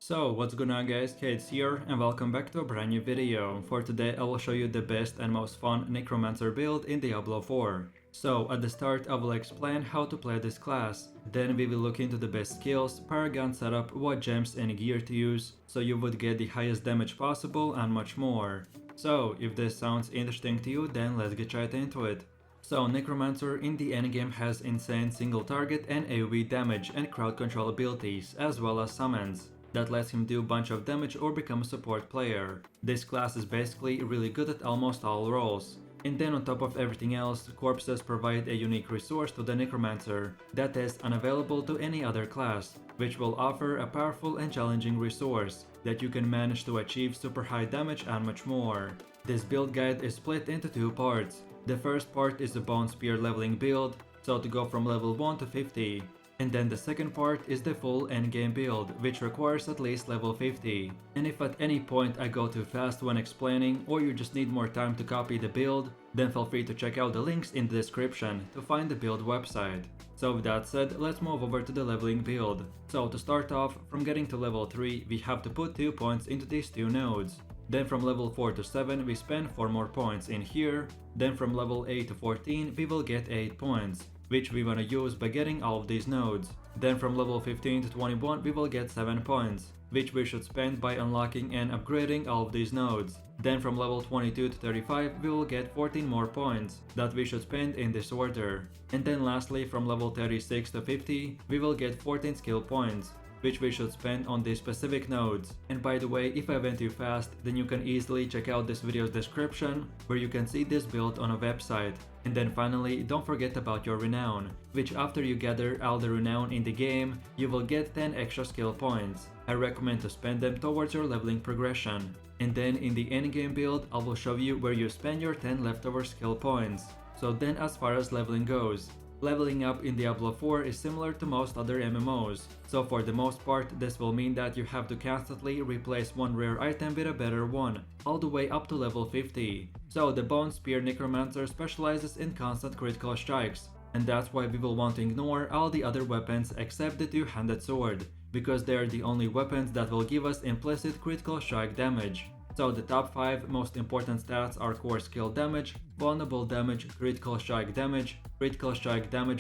So what's going on guys, Kate's here and welcome back to a brand new video. For today I will show you the best and most fun Necromancer build in Diablo 4. So at the start I will explain how to play this class, then we will look into the best skills, Paragon setup, what gems and gear to use, so you would get the highest damage possible and much more. So if this sounds interesting to you, then let's get right into it. So Necromancer in the endgame has insane single target and AoE damage and crowd control abilities, as well as summons that lets him do a bunch of damage or become a support player. This class is basically really good at almost all roles. And then on top of everything else, corpses provide a unique resource to the Necromancer that is unavailable to any other class, which will offer a powerful and challenging resource that you can manage to achieve super high damage and much more. This build guide is split into two parts. The first part is a Bone Spear leveling build, so to go from level 1 to 50. And then the second part is the full endgame build, which requires at least level 50. And if at any point I go too fast when explaining, or you just need more time to copy the build, then feel free to check out the links in the description to find the build website. So with that said, let's move over to the leveling build. So to start off, from getting to level 3, we have to put 2 points into these two nodes. Then from level 4 to 7 we spend 4 more points in here. Then from level 8 to 14 we will get 8 points, which we wanna use by getting all of these nodes. Then from level 15 to 21 we will get 7 points, which we should spend by unlocking and upgrading all of these nodes. Then from level 22 to 35 we will get 14 more points that we should spend in this order. And then lastly from level 36 to 50 we will get 14 skill points, which we should spend on these specific nodes. And by the way, if I went too fast, then you can easily check out this video's description where you can see this build on a website. And then finally, don't forget about your renown, which after you gather all the renown in the game, you will get 10 extra skill points. I recommend to spend them towards your leveling progression. And then in the endgame build, I will show you where you spend your 10 leftover skill points. So then as far as leveling goes, leveling up in Diablo 4 is similar to most other MMOs, so for the most part this will mean that you have to constantly replace one rare item with a better one, all the way up to level 50. So the Bone Spear Necromancer specializes in constant critical strikes, and that's why we will want to ignore all the other weapons except the two-handed sword, because they are the only weapons that will give us implicit critical strike damage. So the top 5 most important stats are core skill damage, vulnerable damage, critical strike damage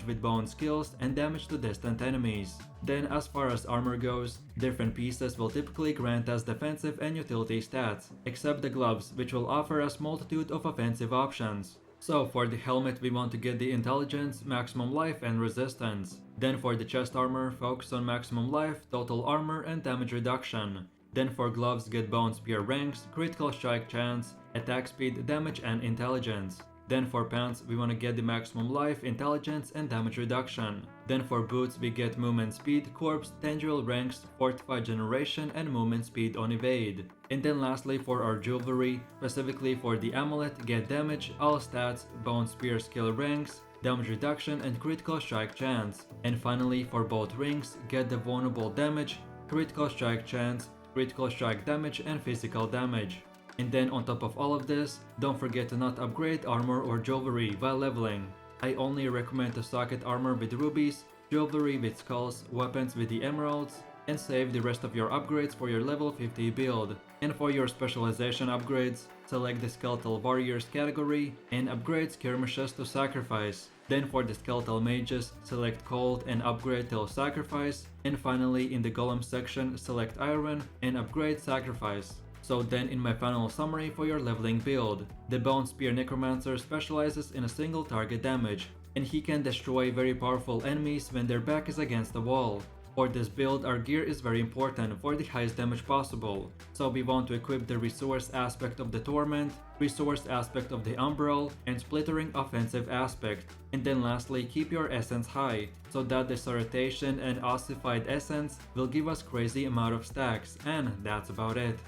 with bone skills, and damage to distant enemies. Then as far as armor goes, different pieces will typically grant us defensive and utility stats, except the gloves, which will offer us multitude of offensive options. So for the helmet we want to get the intelligence, maximum life and resistance. Then for the chest armor, focus on maximum life, total armor and damage reduction. Then for gloves get Bone Spear ranks, critical strike chance, attack speed, damage and intelligence. Then for pants we wanna get the maximum life, intelligence and damage reduction. Then for boots we get movement speed, corpse, tendril ranks, fortified generation and movement speed on evade. And then lastly for our jewelry, specifically for the amulet, get damage, all stats, Bone Spear skill ranks, damage reduction and critical strike chance. And finally for both rings, get the vulnerable damage, critical strike chance, critical strike damage and physical damage. And then on top of all of this, don't forget to not upgrade armor or jewelry while leveling. I only recommend to socket armor with rubies, jewelry with skulls, weapons with the emeralds, and save the rest of your upgrades for your level 50 build. And for your specialization upgrades, select the Skeletal Warriors category and upgrade Skirmishes to Sacrifice. Then for the Skeletal Mages, select Cold and upgrade till Sacrifice. And finally in the Golem section, select Iron and upgrade Sacrifice. So then in my final summary for your leveling build, the Bone Spear Necromancer specializes in a single target damage, and he can destroy very powerful enemies when their back is against the wall. For this build, our gear is very important for the highest damage possible, so we want to equip the resource aspect of the Torment, resource aspect of the Umbral, and splittering offensive aspect. And then lastly, keep your essence high, so that the Sortation and Ossified Essence will give us crazy amount of stacks, and that's about it.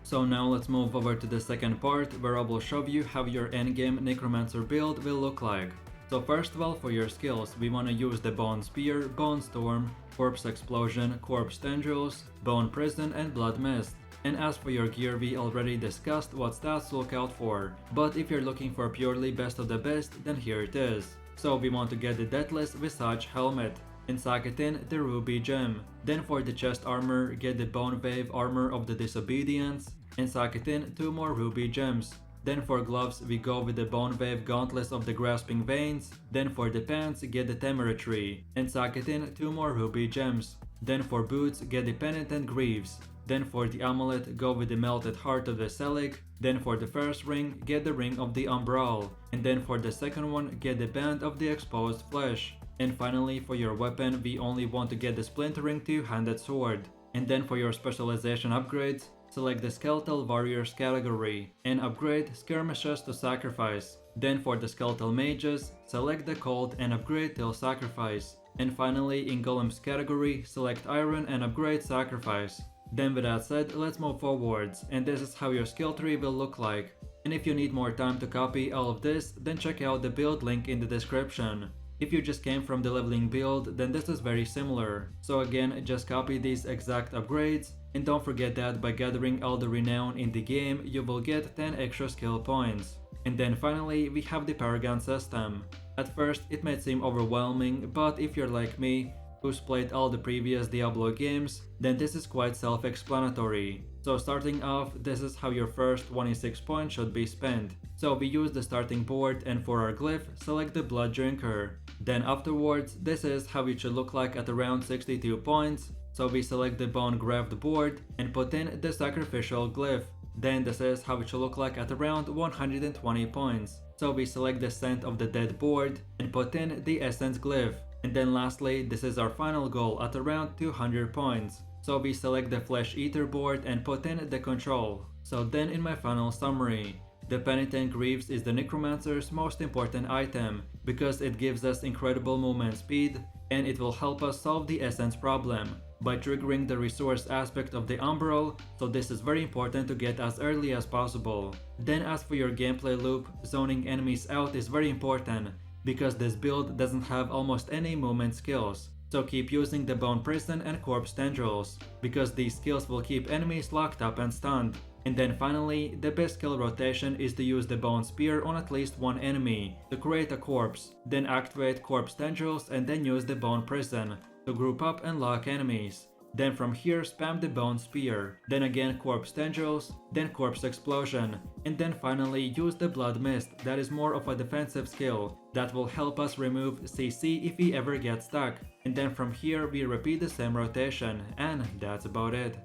So now let's move over to the second part where I will show you how your endgame Necromancer build will look like. So first of all, for your skills, we want to use the Bone Spear, Bone Storm, Corpse Explosion, Corpse Tendrils, Bone Prison and Blood Mist. And as for your gear, we already discussed what stats to look out for, but if you're looking for purely best of the best, then here it is. So we want to get the Deathless Visage Helmet. and socket in the ruby gem. Then for the chest armor, get the bone wave armor of the disobedience, and socket in 2 more ruby gems. Then for gloves, we go with the bone wave gauntlets of the grasping veins. Then for the pants, get the temerity, and socket in 2 more ruby gems. Then for boots, get the penitent greaves. Then for the amulet, go with the melted heart of the Selig. Then for the first ring, get the ring of the umbral. And then for the second one, get the band of the exposed flesh. And finally, for your weapon, we only want to get the splintering 2-handed sword. And then for your specialization upgrades, select the Skeletal Warriors category and upgrade Skirmishes to Sacrifice. Then for the Skeletal Mages, select the Cold and upgrade till Sacrifice. And finally, in Golem's category, select Iron and upgrade Sacrifice. Then with that said, let's move forwards, and this is how your skill tree will look like. And if you need more time to copy all of this, then check out the build link in the description. If you just came from the leveling build, then this is very similar. So again, just copy these exact upgrades, and don't forget that by gathering all the renown in the game, you will get 10 extra skill points. And then finally, we have the Paragon system. At first, it might seem overwhelming, but if you're like me, who's played all the previous Diablo games, then this is quite self-explanatory. So starting off, this is how your first 26 points should be spent. So we use the starting board, and for our glyph, select the Blood Drinker. Then afterwards, this is how it should look like at around 62 points. So we select the Bone Graft board and put in the Sacrificial glyph. Then this is how it should look like at around 120 points. So we select the Scent of the Dead board and put in the Essence glyph. And then lastly, this is our final goal at around 200 points. So we select the Flesh Eater board and put in the Control. So then in my final summary, the Penitent Greaves is the Necromancer's most important item because it gives us incredible movement speed and it will help us solve the Essence problem by triggering the resource aspect of the Umbral, so this is very important to get as early as possible. Then as for your gameplay loop, zoning enemies out is very important because this build doesn't have almost any movement skills. So keep using the Bone Prison and Corpse Tendrils, because these skills will keep enemies locked up and stunned. And then finally, the best skill rotation is to use the Bone Spear on at least one enemy to create a corpse, then activate Corpse Tendrils and then use the Bone Prison to group up and lock enemies. Then from here spam the Bone Spear, then again Corpse Tendrils, then Corpse Explosion, and then finally use the Blood Mist that is more of a defensive skill that will help us remove CC if we ever get stuck. And then from here we repeat the same rotation, and that's about it.